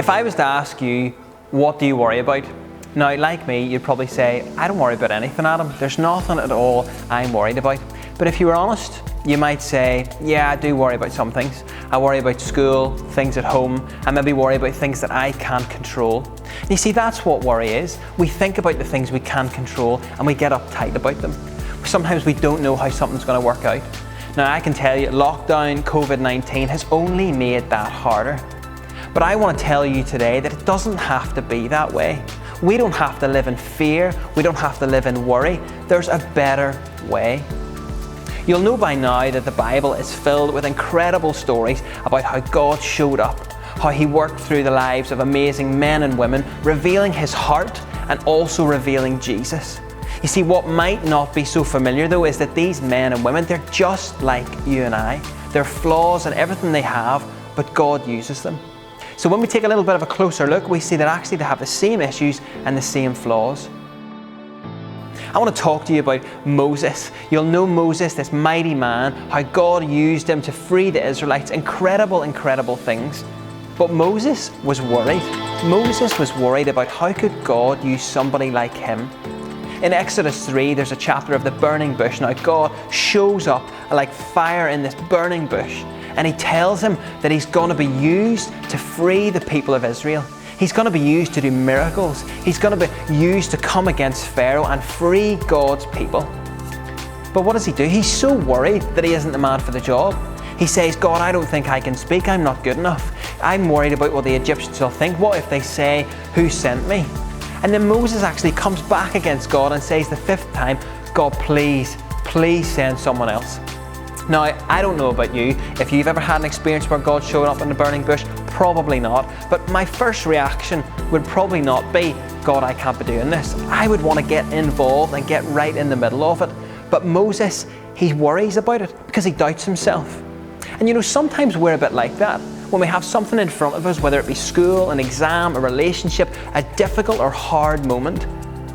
If I was to ask you, what do you worry about? Now, like me, you'd probably say, I don't worry about anything, Adam. There's nothing at all I'm worried about. But if you were honest, you might say, yeah, I do worry about some things. I worry about school, things at home. I maybe worry about things that I can't control. And you see, that's what worry is. We think about the things we can't control and we get uptight about them. Sometimes we don't know how something's going to work out. Now, I can tell you, lockdown, COVID-19 has only made that harder. But I want to tell you today that it doesn't have to be that way. We don't have to live in fear. We don't have to live in worry. There's a better way. You'll know by now that the Bible is filled with incredible stories about how God showed up, how He worked through the lives of amazing men and women, revealing His heart and also revealing Jesus. You see, what might not be so familiar though is that these men and women, they're just like you and I. They're flaws in everything they have, but God uses them. So when we take a little bit of a closer look, we see that actually they have the same issues and the same flaws. I want to talk to you about Moses. You'll know Moses, this mighty man, how God used him to free the Israelites. Incredible, incredible things. But Moses was worried. Moses was worried about how could God use somebody like him. In Exodus 3, there's a chapter of the burning bush. Now God shows up like fire in this burning bush, and He tells him that he's going to be used to free the people of Israel. He's going to be used to do miracles. He's going to be used to come against Pharaoh and free God's people. But what does he do? He's so worried that he isn't the man for the job. He says, God, I don't think I can speak. I'm not good enough. I'm worried about what the Egyptians will think. What if they say, who sent me? And then Moses actually comes back against God and says the fifth time, God, please send someone else. Now, I don't know about you, if you've ever had an experience where God showed up in the burning bush, probably not. But my first reaction would probably not be, God, I can't be doing this. I would want to get involved and get right in the middle of it. But Moses, he worries about it because he doubts himself. And you know, sometimes we're a bit like that. When we have something in front of us, whether it be school, an exam, a relationship, a difficult or hard moment,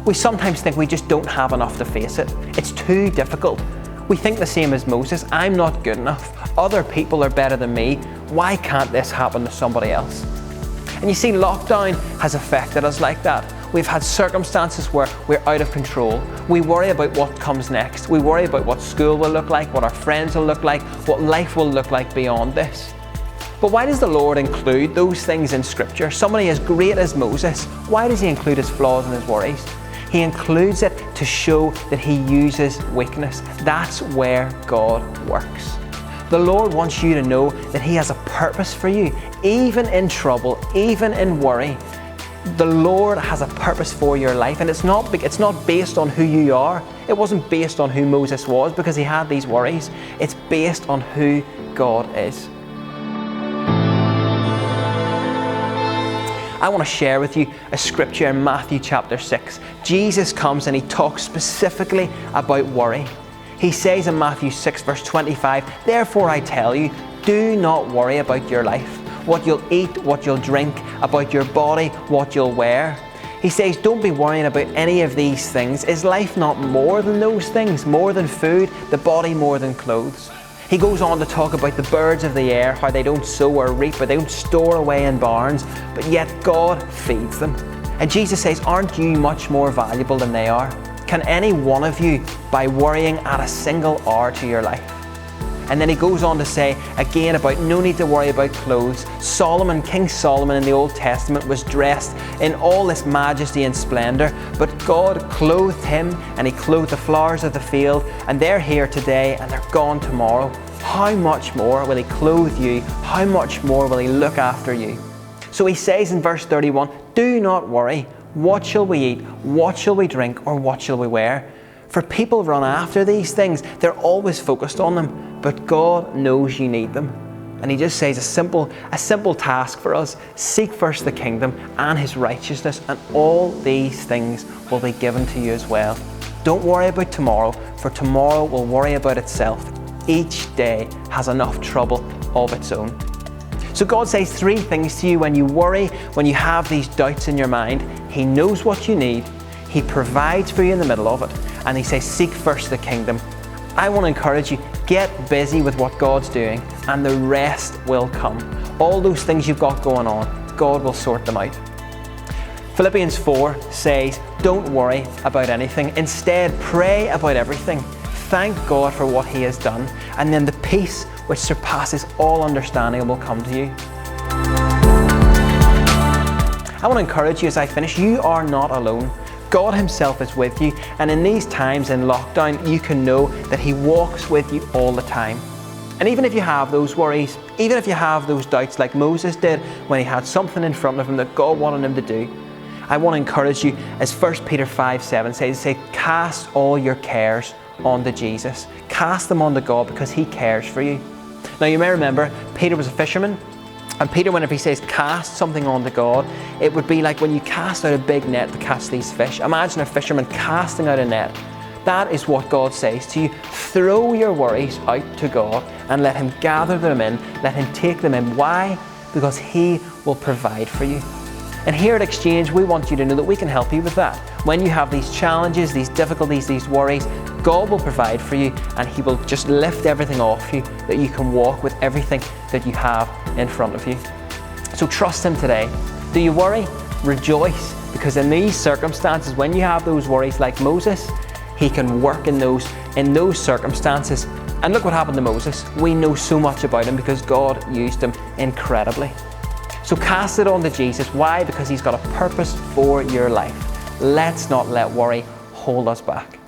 we sometimes think we just don't have enough to face it. It's too difficult. We think the same as Moses, I'm not good enough. Other people are better than me. Why can't this happen to somebody else? And you see, lockdown has affected us like that. We've had circumstances where we're out of control. We worry about what comes next. We worry about what school will look like, what our friends will look like, what life will look like beyond this. But why does the Lord include those things in Scripture? Somebody as great as Moses, why does He include his flaws and his worries? He includes it to show that He uses weakness. That's where God works. The Lord wants you to know that He has a purpose for you, even in trouble, even in worry. The Lord has a purpose for your life, and it's not based on who you are. It wasn't based on who Moses was because he had these worries. It's based on who God is. I want to share with you a scripture in Matthew chapter 6. Jesus comes and He talks specifically about worry. He says in Matthew 6 verse 25, therefore I tell you, do not worry about your life, what you'll eat, what you'll drink, about your body, what you'll wear. He says, don't be worrying about any of these things. Is life not more than those things, more than food, the body more than clothes? He goes on to talk about the birds of the air, how they don't sow or reap, but they don't store away in barns, but yet God feeds them. And Jesus says, aren't you much more valuable than they are? Can any one of you, by worrying, add a single hour to your life? And then He goes on to say again about no need to worry about clothes. King Solomon in the Old Testament was dressed in all this majesty and splendor, but God clothed him and He clothed the flowers of the field, and they're here today and they're gone tomorrow. How much more will He clothe you? How much more will He look after you? So He says in verse 31, do not worry. What shall we eat? What shall we drink? Or what shall we wear? For people run after these things. They're always focused on them. But God knows you need them. And He just says a simple task for us. Seek first the kingdom and His righteousness, and all these things will be given to you as well. Don't worry about tomorrow, for tomorrow will worry about itself. Each day has enough trouble of its own. So God says three things to you when you worry, when you have these doubts in your mind. He knows what you need. He provides for you in the middle of it. And He says, seek first the kingdom. I want to encourage you, get busy with what God's doing and the rest will come. All those things you've got going on, God will sort them out. Philippians 4 says, don't worry about anything. Instead, pray about everything. Thank God for what He has done, and then the peace which surpasses all understanding will come to you. I want to encourage you as I finish, you are not alone. God Himself is with you, and in these times in lockdown, you can know that He walks with you all the time. And even if you have those worries, even if you have those doubts like Moses did when he had something in front of him that God wanted him to do, I want to encourage you, as 1 Peter 5:7 says, cast all your cares onto Jesus. Cast them onto God because He cares for you. Now you may remember, Peter was a fisherman. And Peter, whenever he says cast something onto God, it would be like when you cast out a big net to catch these fish. Imagine a fisherman casting out a net. That is what God says to you. Throw your worries out to God and let Him gather them in. Let Him take them in. Why? Because He will provide for you. And here at Exchange, we want you to know that we can help you with that. When you have these challenges, these difficulties, these worries, God will provide for you, and He will just lift everything off you, that you can walk with everything that you have in front of you. So trust Him today. Do you worry? Rejoice, because in these circumstances, when you have those worries like Moses, He can work in those circumstances. And look what happened to Moses. We know so much about him because God used him incredibly. So cast it on to Jesus. Why? Because He's got a purpose for your life. Let's not let worry hold us back.